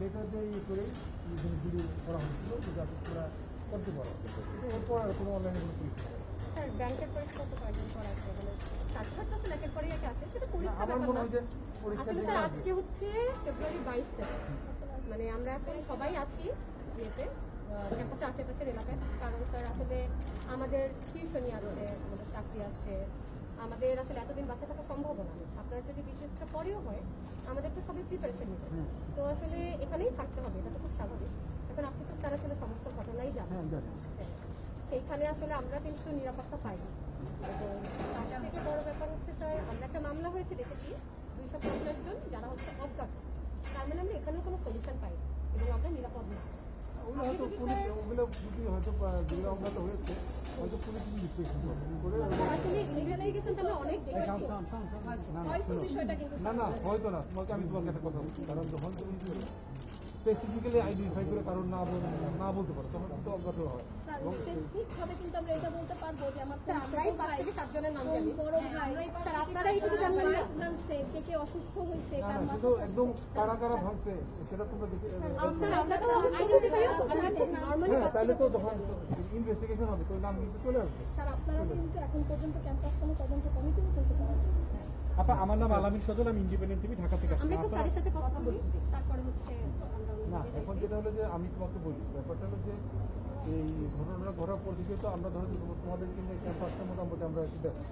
সেটা যে করেই ভিডিও করা হয়েছিল যাতে তোমরা করতে পারো, কিন্তু এরপর কোনো অনলাইনে কোনো পরীক্ষা স্যার ব্যাংকের পরীক্ষা তো কয়েকদিন পর আছে, মানে সার্টিফিকেট তো একের পরেই একে আসে, সেটা পরীক্ষা আমার মনে হয় যে পরীক্ষা আসলে স্যার আজকে হচ্ছে ফেব্রুয়ারি 22 তারিখ, মানে আমরা এখন সবাই আছি ইয়েতে ক্যাম্পাসের আশেপাশের এলাকায়, কারণ স্যার আসলে আমাদের টিউশনি আছে, আমাদের চাকরি আছে, আমাদের আসলে এতদিন বাসে থাকা সম্ভব না। আপনার যদি বিশেষটা পরেও হয় আমাদের তো সবাই প্রিপারেশন নিতে, তো আসলে এখানেই থাকতে হবে, এটা তো খুব স্বাভাবিক। এখন আপনি তো স্যার আসলে সমস্ত ঘটনাই জানেন, সেইখানে আসলে আমরা কিন্তু নিরাপত্তা পাই না। এবং তার থেকে বড় ব্যাপার হচ্ছে স্যার, আমরা একটা মামলা হয়েছে দেখেছি 250 জন যারা হচ্ছে অজ্ঞাত, তার মানে আমরা এখানেও কোনো সলিউশন পাই না এবং আমরা নিরাপদ না। ওগুলো যদি হয়তো যেগুলো অজ্ঞাত হয়েছে হয়তো পুলিশ বিশ্লেষণ করে আসলে ইনভেস্টিগেশনটা আমরা অনেক দেখেছি। না না হয়তো না, তোমাকে আমি তোমাকে একটা কথা বলছি, কারণ যখন তুমি যদি স্পেসিফিক্যালি আইডেন্টিফাই করে কারণ না বলতে পারো তখন কিন্তু অজ্ঞাত হয়। স্পেসিফিকভাবে কিন্তু আমরা এটা বলতে পারবো যে আমার আমরাই 5 থেকে 7 জনের নাম জানি, বড় ভাই স্যার আপনারা এইটুকু জানেন না ভাঙছে, কে অসুস্থ হয়েছে, না কার না মাথা শুধু একদম কারা কারা ভাঙছে সেটা তোমরা দেখে স্যার আমরা তো আইডেন্টিফাইও করতে নরমালি হ্যাঁ, তাহলে তো যখন ইনভেস্টিগেশন হবে তো নাম কিন্তু চলে আসবে। স্যার আপনারা কিন্তু এখন পর্যন্ত ক্যাম্পাস কোনো তদন্ত কমিটিও কিন্তু করেন। আপা, আমার নাম আলামিন সজল, আমি ইন্ডিপেন্ডেন্ট টিভি ঢাকা থেকে আসছি। আমরা একটু স্যারের সাথে কথা বলি, তারপরে হচ্ছে না এখন যেটা হলো যে আমি তোমাকে বলি ব্যাপারটা হলো যে এই ঘটনাটা ঘটার পর থেকে তো আমরা ধরো যে তোমাদের কিন্তু ক্যাম্পাসটা মোটামুটি আমরা দেখো,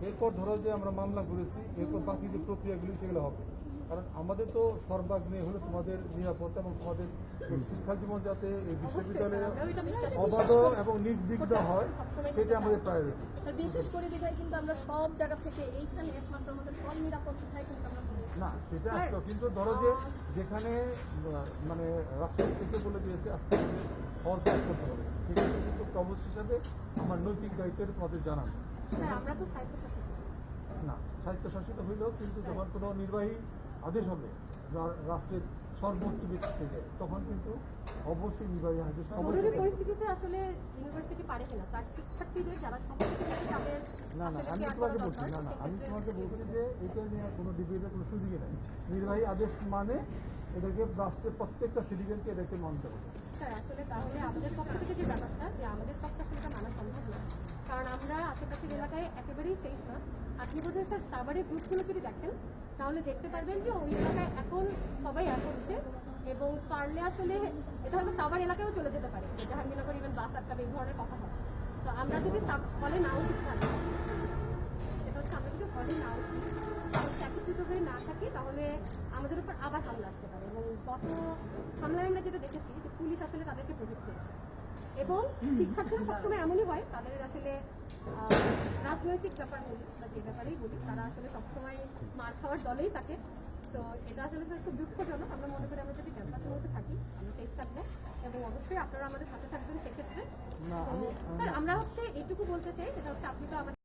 এরপর ধরো যে আমরা মামলা করেছি, এরপর বাকি যে প্রক্রিয়াগুলি সেগুলো হবে, কারণ আমাদের তো সর্বাগ্নে হলো তোমাদের নিরাপত্তা এবং তোমাদের শিক্ষা জীবন যাতে এই বিশ্ববিদ্যালয়ে অবাধ এবং নির্বিঘ্ন হয় সেটা আমাদের প্রায়োরিটি। স্যার বিশেষ করে বিধায় কিন্তু আমরা সব জায়গা থেকে এইখানে একমাত্র আমাদের কম নিরাপদ কোথায় কিন্তু আমরা না সেটা আসতো, কিন্তু ধরো যে যেখানে মানে রাষ্ট্র থেকে বলে দিয়েছে আজকে হল ত্যাগ করতে হবে, সেক্ষেত্রে কিন্তু প্রবোস্ট হিসাবে আমার নৈতিক দায়িত্বের তোমাদের জানানো। স্যার আমরা তো স্বায়ত্তশাসিত না স্বায়ত্তশাসিত হইলেও কিন্তু যখন কোনো নির্বাহী আদেশ হবে রাষ্ট্রের সর্বোচ্চ ব্যক্তি থেকে তখন কিন্তু অবশ্যই নির্বাহী আদেশ জরুরি পরিস্থিতিতে আসলে ইউনিভার্সিটি পারে কিনা তার শিক্ষার্থীদের যারা সবথেকে বেশি তাদের না না আমি তোমাকে বলছি না না আমি তোমাকে বলছি যে এটা নিয়ে কোনো ডিবেটের কোনো সুযোগই নেই। নির্বাহী আদেশ মানে এটাকে রাষ্ট্রের প্রত্যেকটা সিটিজেনকে এটাকে মানতে হবে। স্যার আসলে তাহলে আমাদের পক্ষ থেকে যে ব্যাপারটা যে আমাদের পক্ষে আসলে মানা সম্ভব না, কারণ আমরা আশেপাশের এলাকায় একেবারেই সেফ না। আপনি বোধহয় স্যার সাভারের গ্রুপগুলো যদি দেখেন তাহলে দেখতে পারবেন যে ওই এলাকায় এখন সবাই আসছে এবং পারলে আসলে এটা হয়তো সাভার এলাকায়ও চলে যেতে পারে, জাহাঙ্গীরনগর ইভেন বাস আটকাবে, এই ধরনের কথা হয়। তো আমরা যদি হলে না উঠি, সেটা হচ্ছে আমরা যদি হলে না উঠি একত্রিত হয়ে না থাকি তাহলে আমাদের উপর আবার হামলা আসতে পারে। এবং গত হামলায় আমরা যেটা দেখেছি যে পুলিশ আসলে তাদেরকে প্রোটেক্ট করেছে এবং শিক্ষার্থীরা সবসময় এমনই হয়, তাদের আসলে রাজনৈতিক ব্যাপার বলি বা যে ব্যাপারেই বলি তারা আসলে সবসময় মার খাওয়ার দলেই থাকে। তো এটা আসলে স্যার খুব দুঃখজনক। আমরা মনে করি আমরা যদি ক্যাম্পাসের মধ্যে থাকি আমরা সেফ থাকবো এবং অবশ্যই আপনারা আমাদের সাথে থাকবেন সেক্ষেত্রে। স্যার আমরা হচ্ছে এইটুকু বলতে চাই, সেটা হচ্ছে আপনি তো আমাদের